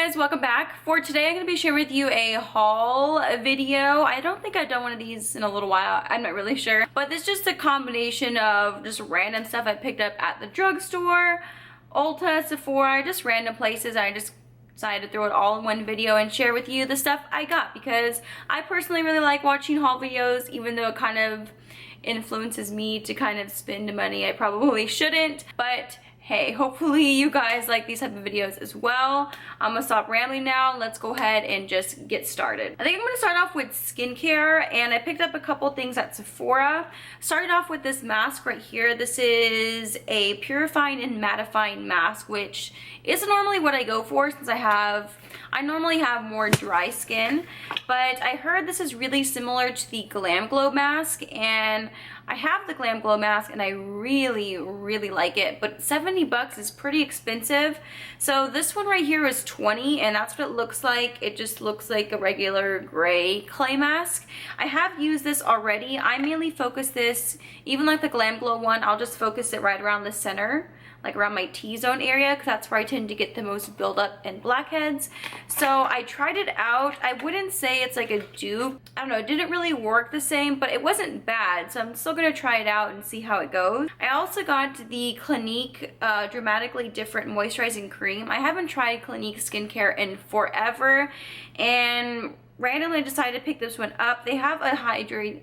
guys, welcome back. For today I'm going to be sharing with you a haul video. I don't think I've done one of these in a little while, I'm not really sure, but this is just a combination of just random stuff I picked up at the drugstore, Ulta, Sephora, just random places. I just decided to throw it all in one video and share with you the stuff I got because I personally really like watching haul videos, even though it kind of influences me to kind of spend money I probably shouldn't. But hey, hopefully you guys like these type of videos as well. I'm gonna stop rambling now. Let's go ahead and just get started. I think I'm gonna start off with skincare, and I picked up a couple things at Sephora. Started off with this mask right here. This is a purifying and mattifying mask, which isn't normally what I go for since I normally have more dry skin, but I heard this is really similar to the Glam Glow mask, and I have the Glam Glow mask and I really like it, but 70 bucks is pretty expensive. So this one right here is 20, and that's what it looks like. It just looks like a regular gray clay mask. I have used this already. I mainly focus this, even like the Glam Glow one, I'll just focus it right around the center, like around my T-zone area, because that's where I tend to get the most buildup and blackheads. So I tried it out. I wouldn't say it's like a dupe. I don't know, it didn't really work the same, but it wasn't bad. So I'm still gonna try it out and see how it goes. I also got the Clinique Dramatically Different Moisturizing Cream. I haven't tried Clinique skincare in forever, and randomly decided to pick this one up. They have a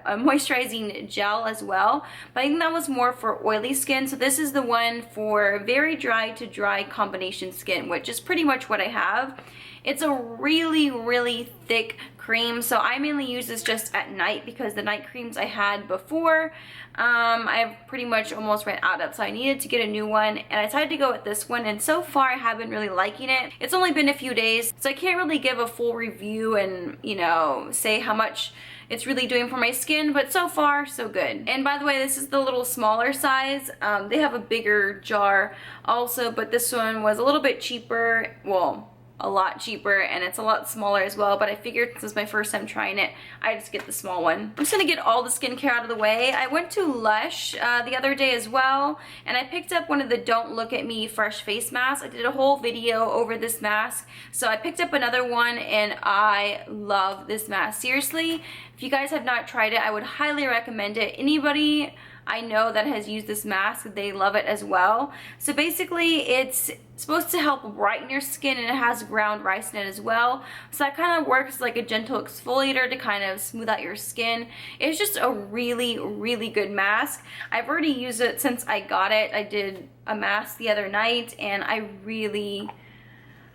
a moisturizing gel as well, but I think that was more for oily skin. So this is the one for very dry to dry combination skin, which is pretty much what I have. It's a really thick cream, so I mainly use this just at night because the night creams I had before I've pretty much almost ran out of, so I needed to get a new one, and I decided to go with this one, and so far I have been really liking it. It's only been a few days, so I can't really give a full review and, you know, say how much it's really doing for my skin, but so far so good. And by the way, this is the little smaller size. They have a bigger jar also, but this one was a little bit cheaper. Well, a lot cheaper, and it's a lot smaller as well, but I figured since this is my first time trying it, I just get the small one. I'm just gonna get all the skincare out of the way. I went to Lush the other day as well, and I picked up one of the Don't Look at Me fresh face masks. I did a whole video over this mask, so I picked up another one, and I love this mask. Seriously, if you guys have not tried it, I would highly recommend it. Anybody I know that has used this mask, they love it as well. So basically it's supposed to help brighten your skin, and it has ground rice in it as well. So that kind of works like a gentle exfoliator to kind of smooth out your skin. It's just a really good mask. I've already used it since I got it. I did a mask the other night, and I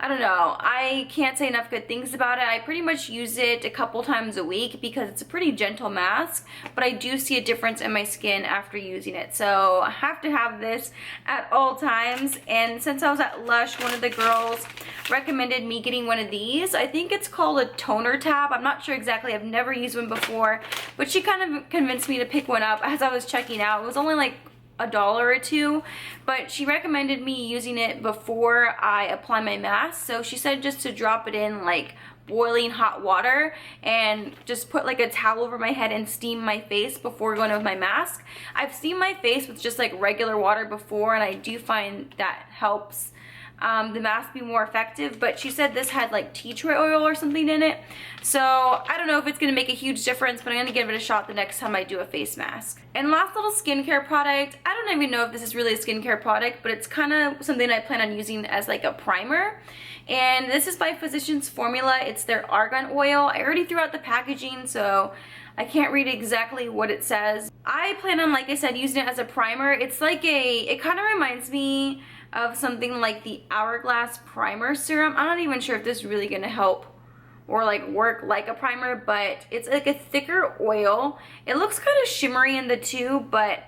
don't know, I can't say enough good things about it. I pretty much use it a couple times a week because it's a pretty gentle mask, but I do see a difference in my skin after using it. So I have to have this at all times. And since I was at Lush, one of the girls recommended me getting one of these. I think it's called a toner tab. I'm not sure exactly. I've never used one before, but she kind of convinced me to pick one up as I was checking out. It was only like $1 or $2, but she recommended me using it before I apply my mask. So she said just to drop it in like boiling hot water and just put like a towel over my head and steam my face before going with my mask. I've steamed my face with just like regular water before, and I do find that helps the mask be more effective, but she said this had like tea tree oil or something in it. So I don't know if it's gonna make a huge difference, but I'm gonna give it a shot the next time I do a face mask. And last little skincare product, I don't even know if this is really a skincare product, but it's kind of something I plan on using as like a primer. And this is by Physicians Formula. It's their argan oil. I already threw out the packaging, so I can't read exactly what it says. I plan on, like I said, using it as a primer. It's like it kind of reminds me of something like the Hourglass primer serum. I'm not even sure if this is really gonna help or like work like a primer, but it's like a thicker oil. It looks kind of shimmery in the tube, but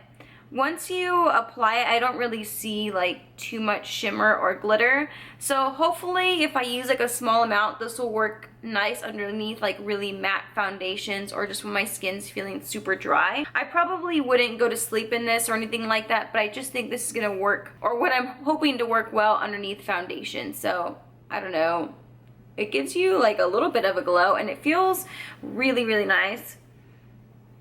once you apply it, I don't really see like too much shimmer or glitter. So hopefully if I use like a small amount, this will work nice underneath like really matte foundations or just when my skin's feeling super dry. I probably wouldn't go to sleep in this or anything like that, but I just think this is gonna work, or what I'm hoping to work well underneath foundation. So I don't know. It gives you like a little bit of a glow, and it feels really nice.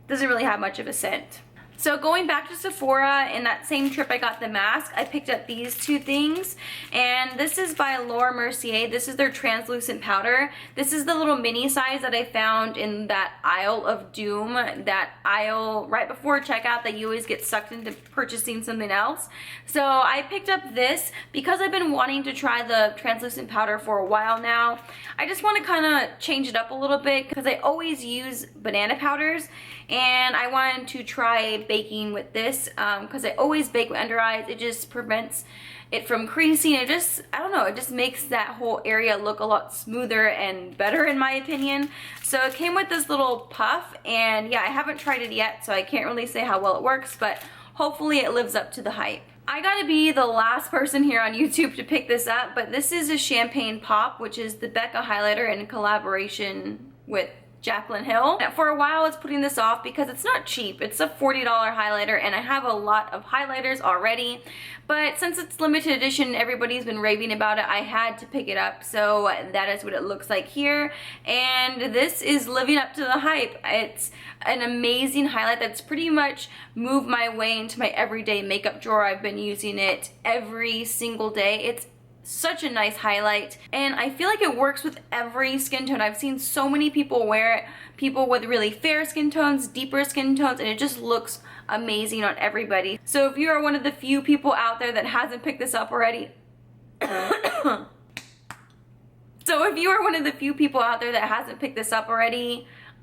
Doesn't really have much of a scent. So going back to Sephora, in that same trip I got the mask, I picked up these two things, and this is by Laura Mercier. This is their translucent powder. This is the little mini size that I found in that aisle of doom, that aisle right before checkout that you always get sucked into purchasing something else. So I picked up this because I've been wanting to try the translucent powder for a while now. I just want to kind of change it up a little bit because I always use banana powders, and I wanted to try baking with this because I always bake with under eyes. It just prevents it from creasing. It just, I don't know, it just makes that whole area look a lot smoother and better in my opinion. So it came with this little puff, and yeah, I haven't tried it yet, so I can't really say how well it works, but hopefully it lives up to the hype. I gotta be the last person here on YouTube to pick this up, but this is a Champagne Pop, which is the Becca highlighter in collaboration with JACLYN Hill. For a while I was putting this off because it's not cheap. It's a $40 highlighter, and I have a lot of highlighters already, but since it's limited edition, everybody's been raving about it, I had to pick it up. So that is what it looks like here, and this is living up to the hype. It's an amazing highlight that's pretty much moved my way into my everyday makeup drawer. I've been using it every single day. It's such a nice highlight, and I feel like it works with every skin tone. I've seen so many people wear it, people with really fair skin tones, deeper skin tones, and it just looks amazing on everybody. So if you are one of the few people out there that hasn't picked this up already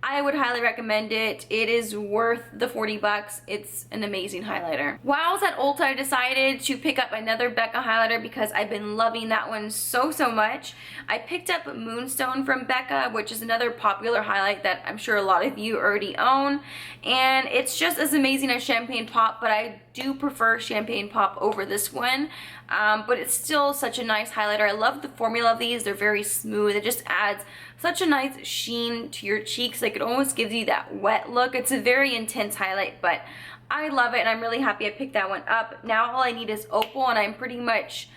I would highly recommend it. It is worth the 40 bucks. It's an amazing highlighter. While I was at Ulta, I decided to pick up another Becca highlighter because I've been loving that one so much. I picked up Moonstone from Becca, which is another popular highlight that I'm sure a lot of you already own. And it's just as amazing as Champagne Pop, but I do prefer Champagne Pop over this one. But it's still such a nice highlighter. I love the formula of these. They're very smooth. It just adds such a nice sheen to your cheeks. Like, it almost gives you that wet look. It's a very intense highlight, but I love it, and I'm really happy I picked that one up. Now all I need is Opal, and I'm pretty much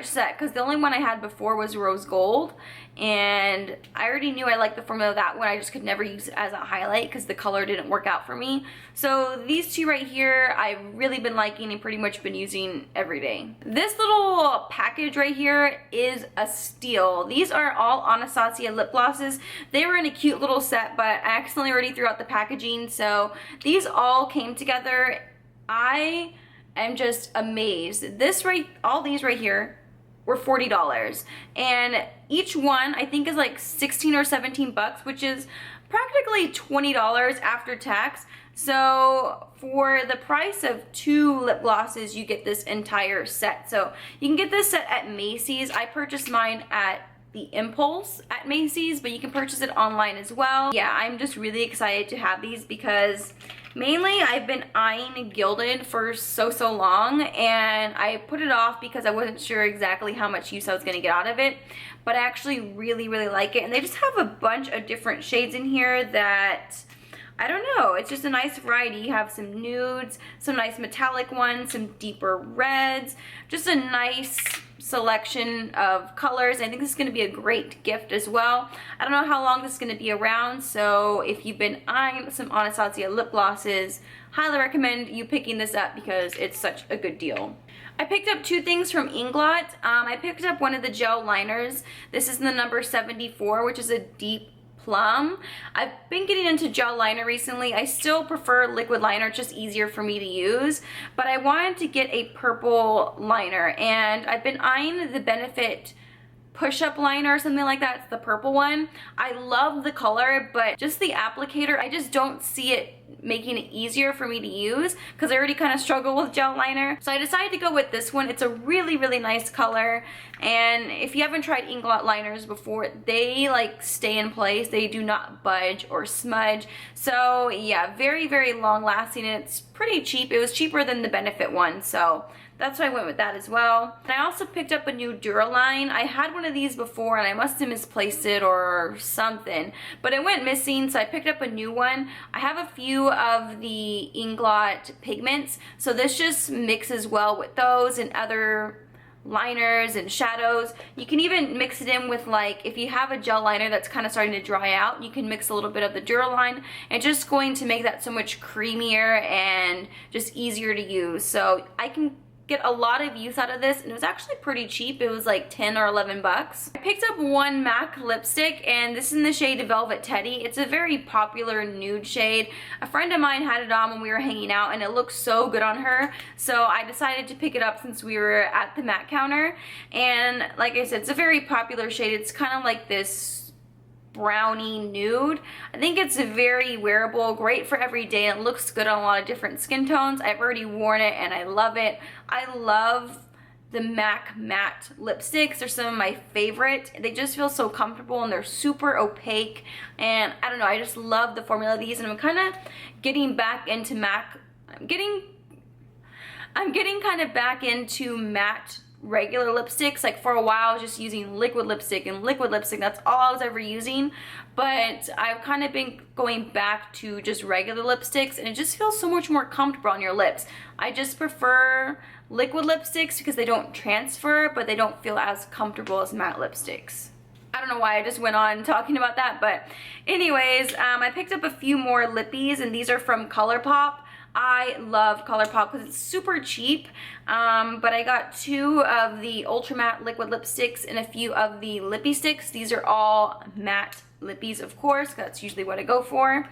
set, because the only one I had before was Rose Gold, and I already knew I liked the formula of that one. I just could never use it as a highlight because the color didn't work out for me. So these two right here I've really been liking and pretty much been using every day. This little package right here is a steal. These are all Anastasia lip glosses. They were in a cute little set, but I accidentally already threw out the packaging, so these all came together. I am just amazed. All these right here were $40, and each one I think is like 16 or 17 bucks, which is practically $20 after tax. So for the price of 2 lip glosses, you get this entire set. So you can get this set at Macy's. I purchased mine at the Impulse at Macy's, but you can purchase it online as well. Yeah, I'm just really excited to have these because mainly I've been eyeing Gilded for so long, and I put it off because I wasn't sure exactly how much use I was going to get out of it, but I actually really like it. And they just have a bunch of different shades in here that, I don't know, it's just a nice variety. You have some nudes, some nice metallic ones, some deeper reds, just a nice selection of colors. I think this is going to be a great gift as well. I don't know how long this is going to be around, so if you've been eyeing some Anasazi lip glosses, highly recommend you picking this up because it's such a good deal. I picked up 2 things from Inglot. I picked up one of the gel liners. This is in the number 74, which is a deep plum. I've been getting into gel liner recently. I still prefer liquid liner, it's just easier for me to use, but I wanted to get a purple liner, and I've been eyeing the Benefit push-up liner or something like that. It's the purple one. I love the color, but just the applicator, I just don't see it making it easier for me to use because I already kind of struggle with gel liner. So I decided to go with this one. It's a really nice color, and if you haven't tried Inglot liners before, they like stay in place. They do not budge or smudge. So yeah, very long lasting, and it's pretty cheap. It was cheaper than the Benefit one, so that's why I went with that as well. And I also picked up a new DURALINE. I had one of these before and I must have misplaced it or something, but it went missing, so I picked up a new one. I have a few of the Inglot pigments, so this just mixes well with those and other liners and shadows. You can even mix it in with, like, if you have a gel liner that's kind of starting to dry out, you can mix a little bit of the Duraline, and just going to make that so much creamier and just easier to use. So I can get a lot of use out of this, and it was actually pretty cheap. It was like 10 or 11 bucks. I picked up one MAC lipstick, and this is in the shade Velvet Teddy. It's a very popular nude shade. A friend of mine had it on when we were hanging out, and it looked so good on her, so I decided to pick it up since we were at the MAC counter. And like I said, it's a very popular shade. It's kind of like this brownie nude. I think it's very wearable, great for every day, and it looks good on a lot of different skin tones. I've already worn it and I love it. I love the MAC matte lipsticks. They're some of my favorite. They just feel so comfortable, and they're super opaque, and I don't know, I just love the formula of these. And I'm kind of getting back into MAC. I'm getting kind of back into matte regular lipsticks. Like, for a while I was just using liquid lipstick, and liquid lipstick, that's all I was ever using. But I've kind of been going back to just regular lipsticks, and it just feels so much more comfortable on your lips. I just prefer liquid lipsticks because they don't transfer, but they don't feel as comfortable as matte lipsticks. I don't know why I just went on talking about that, but anyways, I picked up a few more lippies, and these are from ColourPop. I love ColourPop because it's super cheap, but I got 2 of the Ultra Matte liquid lipsticks and a few of the lippie sticks. These are all matte lippies, of course. That's usually what I go for.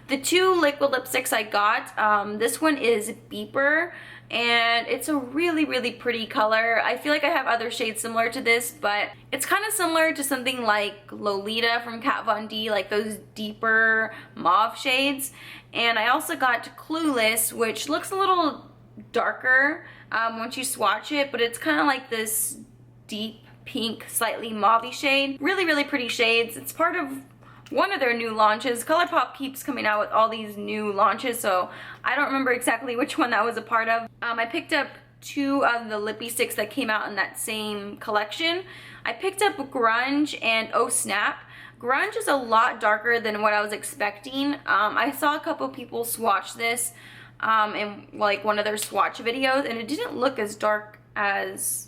The 2 liquid lipsticks I got, this one is Beeper, and it's a really, really pretty color. I feel like I have other shades similar to this, but it's kind of similar to something like Lolita from Kat Von D, like those deeper mauve shades. And I also got Clueless, which looks a little darker once you swatch it, but it's kind of like this deep pink, slightly mauve-y shade. Really, really pretty shades. It's part of one of their new launches. ColourPop keeps coming out with all these new launches, so I don't remember exactly which one that was a part of. I picked up 2 of the lippie sticks that came out in that same collection. I picked up Grunge and Oh Snap. Grunge is a lot darker than what I was expecting. I saw a couple people swatch this in like one of their swatch videos, and it didn't look as dark as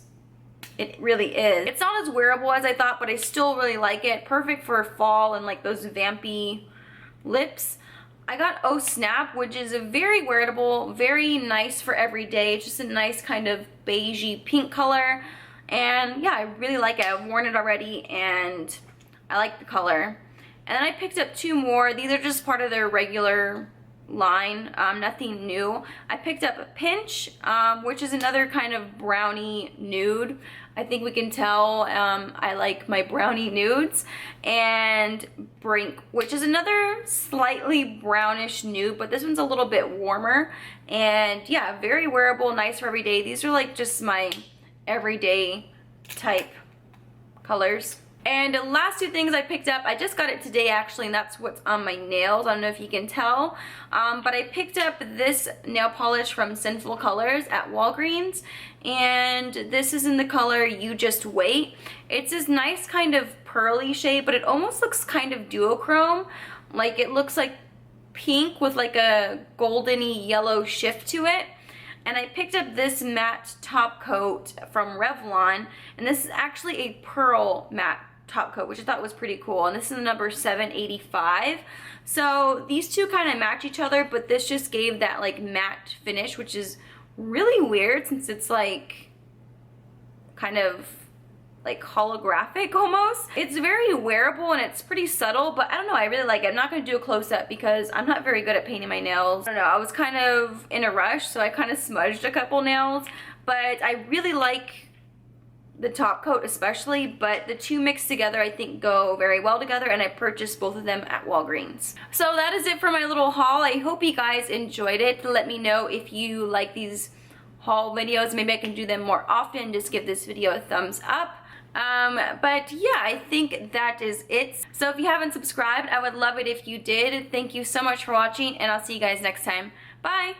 it really is. It's not as wearable as I thought, but I still really like it. Perfect for fall and like those vampy lips. I got Oh Snap, which is a very wearable, very nice for every day. It's just a nice kind of beigey pink color, and yeah, I really like it. I've worn it already, and I like the color. And then I picked up 2 more. These are just part of their regular line, nothing new. I picked up a Pinch, which is another kind of brownie nude. I think we can tell I like my brownie nudes. And Brink, which is another slightly brownish nude, but this one's a little bit warmer. And yeah, very wearable, nice for every day. These are like just my everyday type colors. And the last 2 things I picked up, I just got it today actually, and that's what's on my nails. I don't know if you can tell, but I picked up this nail polish from Sinful Colors at Walgreens, and this is in the color You Just Wait. It's this nice kind of pearly shade, but it almost looks kind of duochrome. Like, it looks like pink with like a goldeny yellow shift to it. And I picked up this matte top coat from Revlon, and this is actually a pearl matte top coat, which I thought was pretty cool, and this is number 785. So these 2 kind of match each other, but this just gave that like matte finish, which is really weird since it's like kind of like holographic almost. It's very wearable and it's pretty subtle, but I don't know, I really like it. I'm not going to do a close-up because I'm not very good at painting my nails. I don't know, I was kind of in a rush, so I kind of smudged a couple nails, but I really like the top coat especially, but the 2 mixed together I think go very well together, and I purchased both of them at Walgreens. So that is it for my little haul. I hope you guys enjoyed it. Let me know if you like these haul videos. Maybe I can do them more often. Just give this video a thumbs up. But yeah, I think that is it. So if you haven't subscribed, I would love it if you did. Thank you so much for watching, and I'll see you guys next time. Bye!